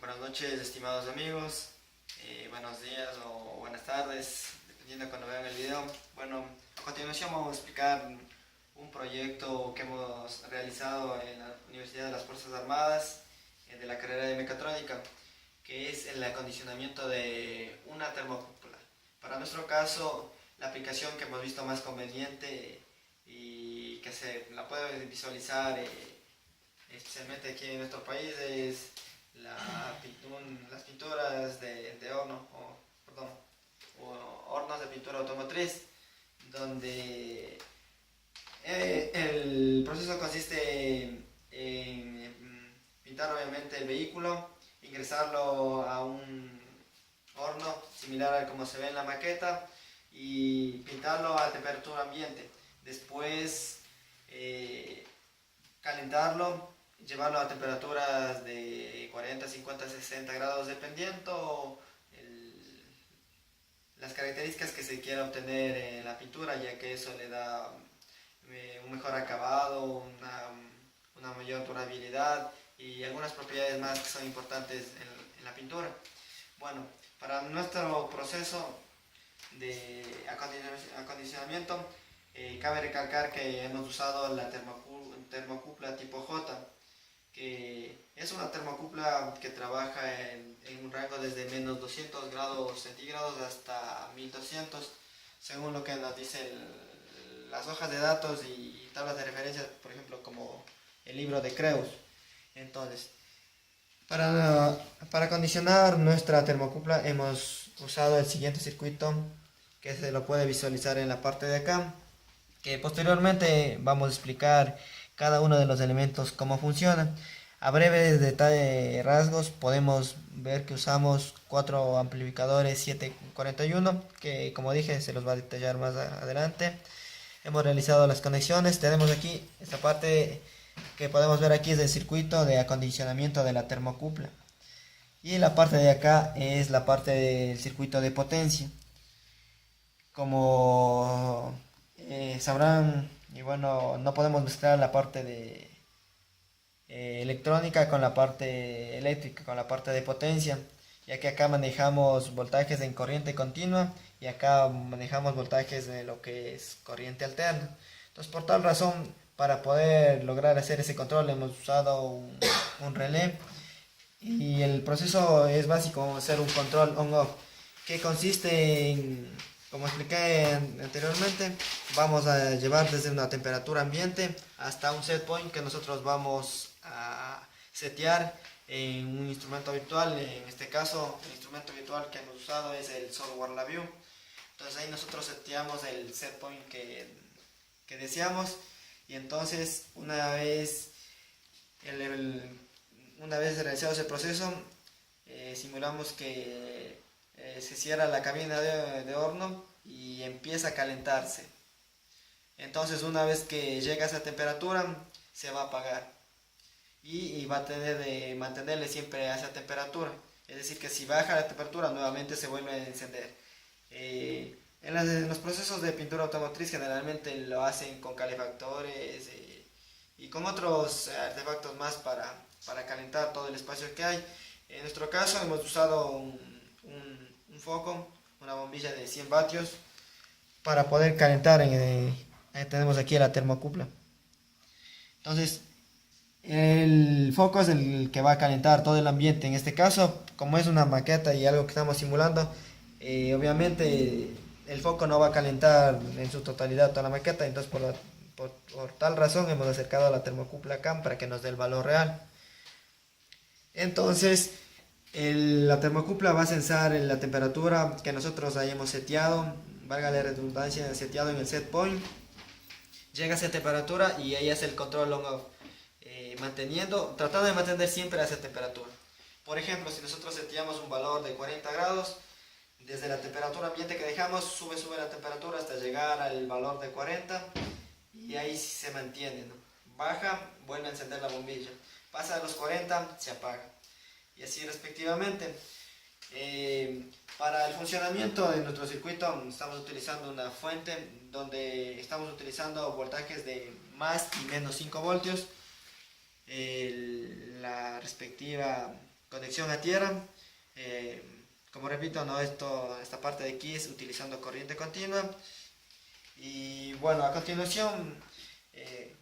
Buenas noches, estimados amigos, buenos días o buenas tardes, dependiendo de cuando vean el video. Bueno, a continuación vamos a explicar un proyecto que hemos realizado en la Universidad de las Fuerzas Armadas, de la carrera de mecatrónica, que es el acondicionamiento de una termocúpula. Para nuestro caso, la aplicación que hemos visto más conveniente y que se la puede visualizar especialmente aquí en nuestro país es las pinturas de horno, o hornos de pintura automotriz, donde el proceso consiste en pintar obviamente el vehículo, ingresarlo a un horno similar a como se ve en la maqueta y pintarlo a temperatura ambiente. Después calentarlo, llevarlo a temperaturas de 40, 50, 60 grados dependiendo las características que se quiera obtener en la pintura, ya que eso le da un mejor acabado, una mayor durabilidad y algunas propiedades más que son importantes en la pintura. Bueno, para nuestro proceso de acondicionamiento, cabe recalcar que hemos usado la termocupla tipo J, que es una termocupla que trabaja en un rango desde menos 200 grados centígrados hasta 1200, según lo que nos dicen las hojas de datos y tablas de referencia, por ejemplo, como el libro de Creus. Entonces, para acondicionar nuestra termocupla hemos usado el siguiente circuito, que se lo puede visualizar en la parte de acá, que posteriormente vamos a explicar cada uno de los elementos cómo funciona. A breves rasgos podemos ver que usamos 4 amplificadores 741, que como dije se los va a detallar más adelante. Hemos realizado las conexiones. Tenemos aquí esta parte que podemos ver aquí es el circuito de acondicionamiento de la termocupla, y la parte de acá es la parte del circuito de potencia. Como sabrán, y bueno, no podemos mezclar la parte de electrónica con la parte eléctrica, con la parte de potencia, ya que acá manejamos voltajes en corriente continua y acá manejamos voltajes de lo que es corriente alterna. Entonces, por tal razón, para poder lograr hacer ese control hemos usado un relé, y el proceso es básico, hacer un control on-off, que consiste en, como expliqué anteriormente, vamos a llevar desde una temperatura ambiente hasta un set point que nosotros vamos a setear en un instrumento virtual. En este caso, el instrumento virtual que hemos usado es el software LabVIEW. Entonces ahí nosotros seteamos el set point que deseamos, y entonces una vez realizado ese proceso, simulamos que se cierra la cabina de horno y empieza a calentarse. Entonces, una vez que llega a esa temperatura, se va a apagar y va a tener de mantenerle siempre a esa temperatura. Es decir, que si baja la temperatura, nuevamente se vuelve a encender. En los procesos de pintura automotriz generalmente lo hacen con calefactores y con otros artefactos más para calentar todo el espacio que hay. En nuestro caso hemos usado un foco, una bombilla de 100 vatios para poder calentar. Tenemos aquí la termocupla. Entonces, el foco es el que va a calentar todo el ambiente. En este caso, como es una maqueta y algo que estamos simulando, obviamente el foco no va a calentar en su totalidad toda la maqueta. Entonces, por tal razón hemos acercado a la termocupla acá para que nos dé el valor real. Entonces, la termocupla va a censar la temperatura que nosotros hayamos seteado, valga la redundancia, seteado en el set point. Llega a esa temperatura y ahí hace el control on-off, tratando de mantener siempre a esa temperatura. Por ejemplo, si nosotros seteamos un valor de 40 grados, desde la temperatura ambiente que dejamos, sube la temperatura hasta llegar al valor de 40, y ahí se mantiene, ¿no? Baja, vuelve a encender la bombilla. Pasa a los 40, se apaga. Y así respectivamente. Para el funcionamiento de nuestro circuito estamos utilizando una fuente donde estamos utilizando voltajes de más y menos 5 voltios. La respectiva conexión a tierra. Como repito, no, esta parte de aquí es utilizando corriente continua. Y bueno, a continuación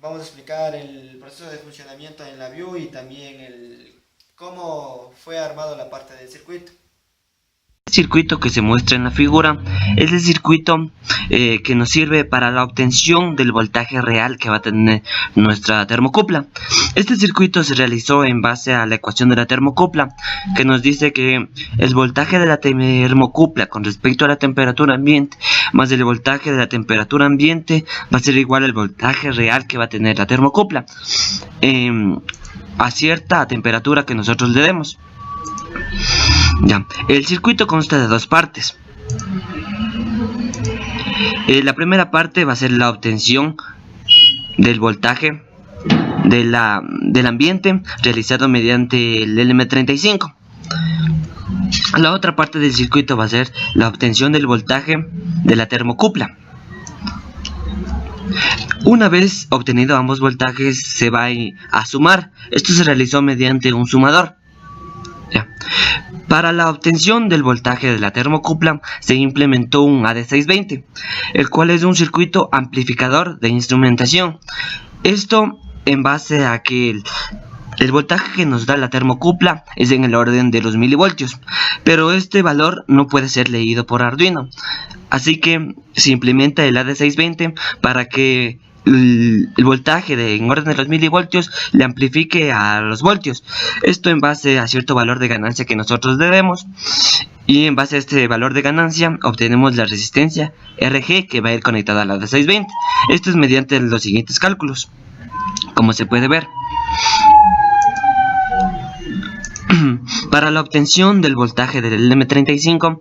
vamos a explicar el proceso de funcionamiento en la view y también cómo fue armado la parte del circuito. El circuito que se muestra en la figura es el circuito que nos sirve para la obtención del voltaje real que va a tener nuestra termocupla. Este circuito se realizó en base a la ecuación de la termocupla, que nos dice que el voltaje de la termocupla con respecto a la temperatura ambiente más el voltaje de la temperatura ambiente va a ser igual al voltaje real que va a tener la termocupla a cierta temperatura que nosotros le demos. Ya, el circuito consta de dos partes. La primera parte va a ser la obtención del voltaje del ambiente realizado mediante el LM35. La otra parte del circuito va a ser la obtención del voltaje de la termocupla. Una vez obtenido ambos voltajes se va a sumar. Esto se realizó mediante un sumador. Ya. Para la obtención del voltaje de la termocupla se implementó un AD620, el cual es un circuito amplificador de instrumentación. Esto en base a que el voltaje que nos da la termocupla es en el orden de los milivoltios, pero este valor no puede ser leído por Arduino. Así que se implementa el AD620 para que el voltaje en orden de los milivoltios le amplifique a los voltios. Esto en base a cierto valor de ganancia que nosotros debemos, y en base a este valor de ganancia obtenemos la resistencia RG que va a ir conectada a la AD620. Esto es mediante los siguientes cálculos, como se puede ver. Para la obtención del voltaje del LM35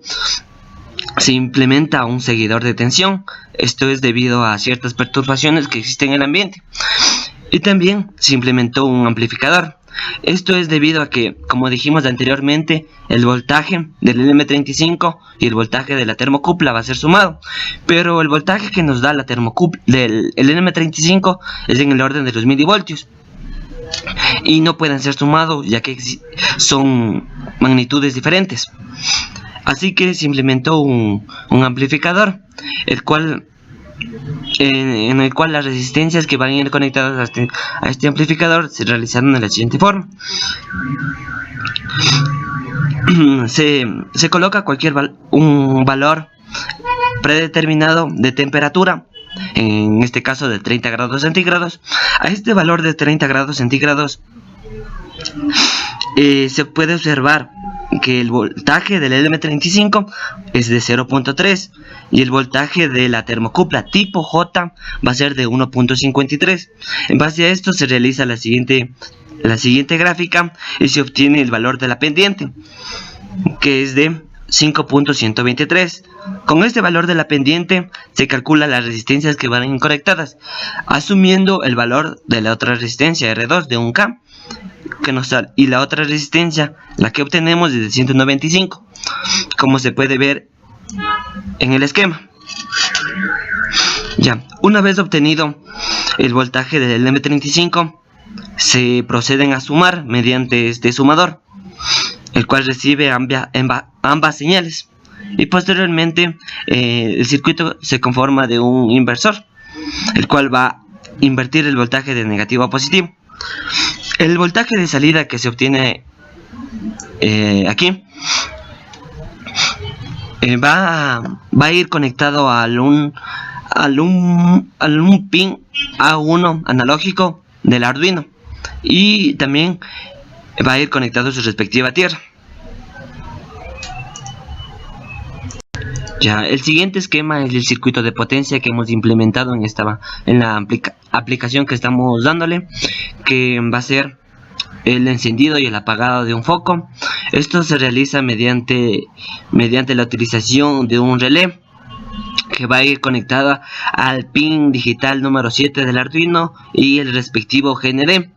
se implementa un seguidor de tensión. Esto es debido a ciertas perturbaciones que existen en el ambiente. Y también se implementó un amplificador. Esto es debido a que, como dijimos anteriormente, el voltaje del LM35 y el voltaje de la termocupla va a ser sumado. Pero el voltaje que nos da la termocupla del LM35 es en el orden de los milivoltios. Y no pueden ser sumados ya que son magnitudes diferentes. Así que se implementó un amplificador, en el cual las resistencias que van a ir conectadas a este amplificador se realizaron de la siguiente forma. Se coloca un valor predeterminado de temperatura, en este caso de 30 grados centígrados. A este valor de 30 grados centígrados se puede observar que el voltaje del LM35 es de 0.3 y el voltaje de la termocupla tipo J va a ser de 1.53. En base a esto se realiza la siguiente gráfica y se obtiene el valor de la pendiente, que es de 5.123. Con este valor de la pendiente se calcula las resistencias que van a ir conectadas, asumiendo el valor de la otra resistencia R2 de 1K que nos sale, y la otra resistencia, la que obtenemos, es de 195, como se puede ver en el esquema. Ya, una vez obtenido el voltaje del LM35, se proceden a sumar mediante este sumador, el cual recibe ambas señales, y posteriormente el circuito se conforma de un inversor, el cual va a invertir el voltaje de negativo a positivo. El voltaje de salida que se obtiene aquí va a ir conectado al un pin A1 analógico del Arduino, y también va a ir conectado a su respectiva tierra. Ya, el siguiente esquema es el circuito de potencia que hemos implementado en la aplicación que estamos dándole, que va a ser el encendido y el apagado de un foco. Esto se realiza mediante la utilización de un relé que va a ir conectada al pin digital número 7 del Arduino y el respectivo GND,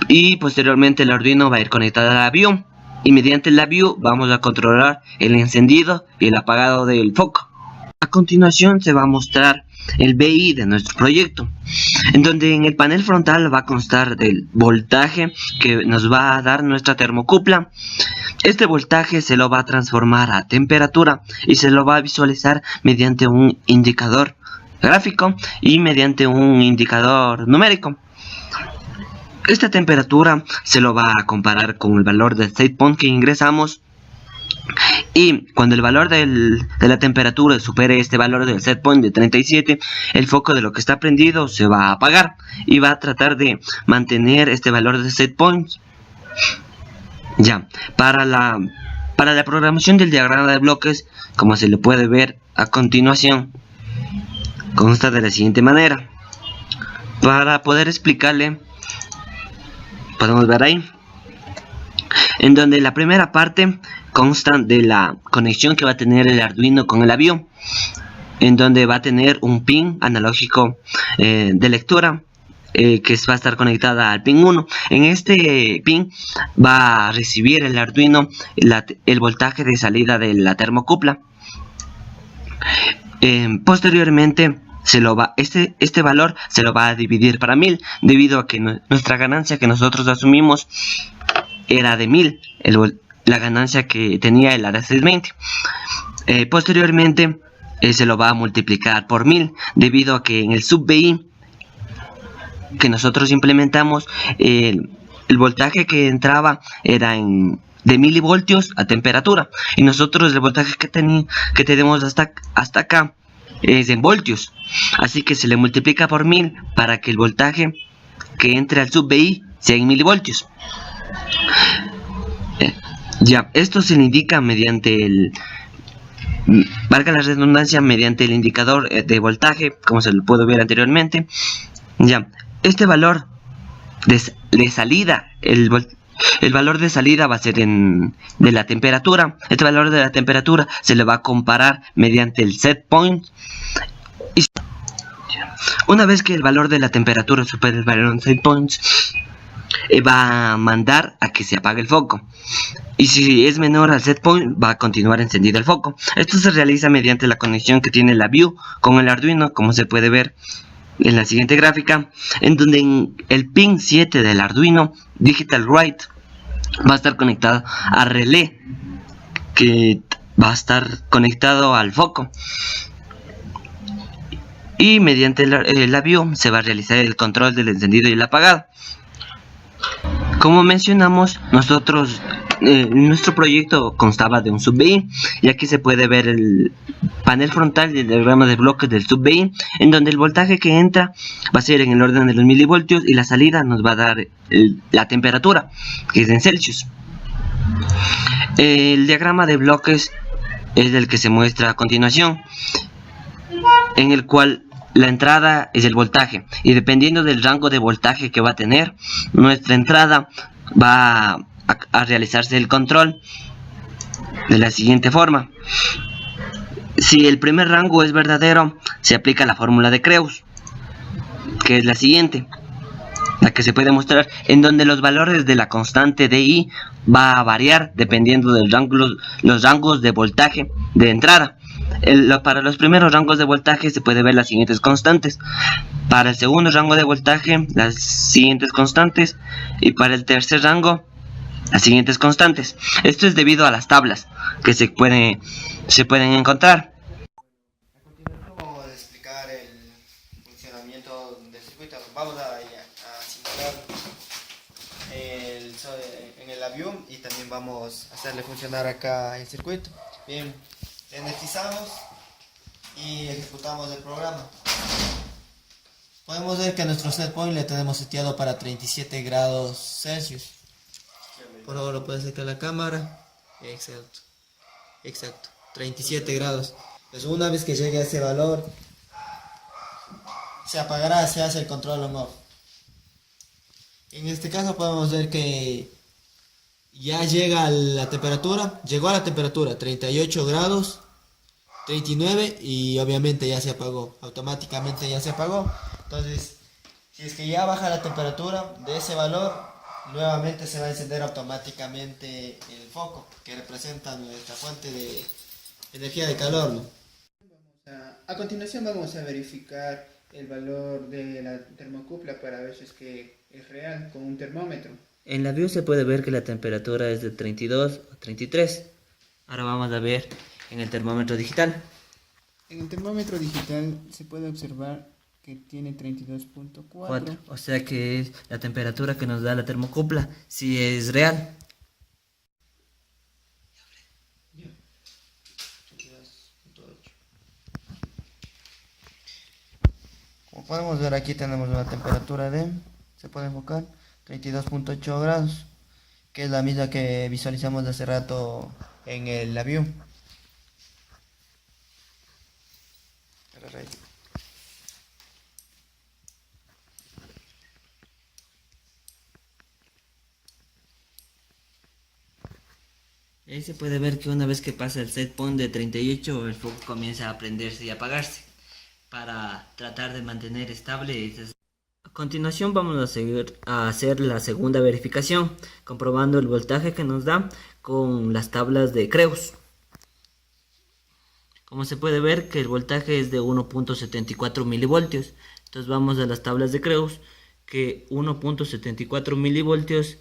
y posteriormente el Arduino va a ir conectado a la view, y mediante la view vamos a controlar el encendido y el apagado del foco. A continuación se va a mostrar el BI de nuestro proyecto, en donde en el panel frontal va a constar del voltaje que nos va a dar nuestra termocupla. Este voltaje se lo va a transformar a temperatura y se lo va a visualizar mediante un indicador gráfico y mediante un indicador numérico. Esta temperatura se lo va a comparar con el valor del set point que ingresamos, y cuando el valor de la temperatura supere este valor del set point de 37, el foco de lo que está prendido se va a apagar y va a tratar de mantener este valor de set point. Ya, para la programación del diagrama de bloques, como se le puede ver a continuación, consta de la siguiente manera. Para poder explicarle, podemos ver ahí, en donde la primera parte consta de la conexión que va a tener el Arduino con el avión, en donde va a tener un pin analógico de lectura que va a estar conectada al pin 1. En este pin va a recibir el Arduino el voltaje de salida de la termocupla. Posteriormente este valor se lo va a dividir para 1000, debido a que nuestra ganancia que nosotros asumimos era de 1000, la ganancia que tenía el ARA620. Posteriormente se lo va a multiplicar por 1000, debido a que en el sub-BI que nosotros implementamos, el voltaje que entraba era de milivoltios a temperatura, y nosotros el voltaje que tenemos hasta acá es en voltios, así que se le multiplica por 1000 para que el voltaje que entre al sub-BI sea en milivoltios. Ya, esto se le indica mediante valga la redundancia, mediante el indicador de voltaje, como se lo pudo ver anteriormente. Ya, este valor de salida, el valor de salida va a ser de la temperatura. Este valor de la temperatura se le va a comparar mediante el set point. Y una vez que el valor de la temperatura supere el valor de set point, va a mandar a que se apague el foco. Y si es menor al set point, va a continuar encendido el foco. Esto se realiza mediante la conexión que tiene la View con el Arduino, como se puede ver en la siguiente gráfica, en donde en el pin 7 del Arduino Digital Write va a estar conectado a relé, que va a estar conectado al foco, y mediante la View se va a realizar el control del encendido y el apagado. Como mencionamos, nuestro proyecto constaba de un sub-BI, y aquí se puede ver el panel frontal del diagrama de bloques del sub-BI, en donde el voltaje que entra va a ser en el orden de los milivoltios y la salida nos va a dar la temperatura, que es en Celsius. El diagrama de bloques es el que se muestra a continuación, en el cual la entrada es el voltaje, y dependiendo del rango de voltaje que va a tener nuestra entrada, va a realizarse el control de la siguiente forma. Si el primer rango es verdadero, se aplica la fórmula de Creus, que es la siguiente, la que se puede mostrar, en donde los valores de la constante de I va a variar dependiendo de los rangos de voltaje de entrada. Para los primeros rangos de voltaje se puede ver las siguientes constantes, para el segundo rango de voltaje las siguientes constantes, y para el tercer rango las siguientes constantes. Esto es debido a las tablas que se pueden encontrar. A continuación vamos a explicar el funcionamiento del circuito. Vamos a simular en el avión, y también vamos a hacerle funcionar acá el circuito. Bien, energizamos y ejecutamos el programa. Podemos ver que a nuestro set point le tenemos seteado para 37 grados Celsius. Por favor, lo puede acercar a la cámara. Exacto, 37 grados. Pues una vez que llegue a ese valor, se apagará, se hace el control on-off. En este caso podemos ver que ya llegó a la temperatura 38 grados, 39, y obviamente ya se apagó, automáticamente ya se apagó. Entonces, si es que ya baja la temperatura de ese valor, nuevamente se va a encender automáticamente el foco, que representa nuestra fuente de energía de calor, ¿no? A continuación vamos a verificar el valor de la termocupla para ver si es que es real con un termómetro. En la view se puede ver que la temperatura es de 32 o 33. Ahora vamos a ver en el termómetro digital. En el termómetro digital se puede observar que tiene 32.4. O sea que es la temperatura que nos da la termocupla, si es real. Como podemos ver, aquí tenemos una temperatura de, se puede enfocar, 32.8 grados, que es la misma que visualizamos hace rato en el avión. Ahí se puede ver que una vez que pasa el set point de 38, el foco comienza a prenderse y apagarse para tratar de mantener estable. A continuación vamos a seguir a hacer la segunda verificación, comprobando el voltaje que nos da con las tablas de Creus. Como se puede ver que el voltaje es de 1.74 milivoltios. Entonces vamos a las tablas de Creus, que 1.74 milivoltios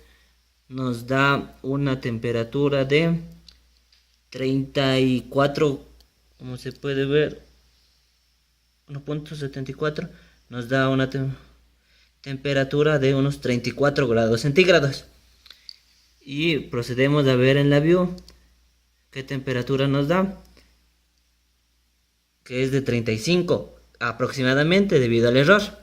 nos da una temperatura de 34, como se puede ver, 1.74 nos da una temperatura de unos 34 grados centígrados. Y procedemos a ver en la view qué temperatura nos da, que es de 35 aproximadamente debido al error.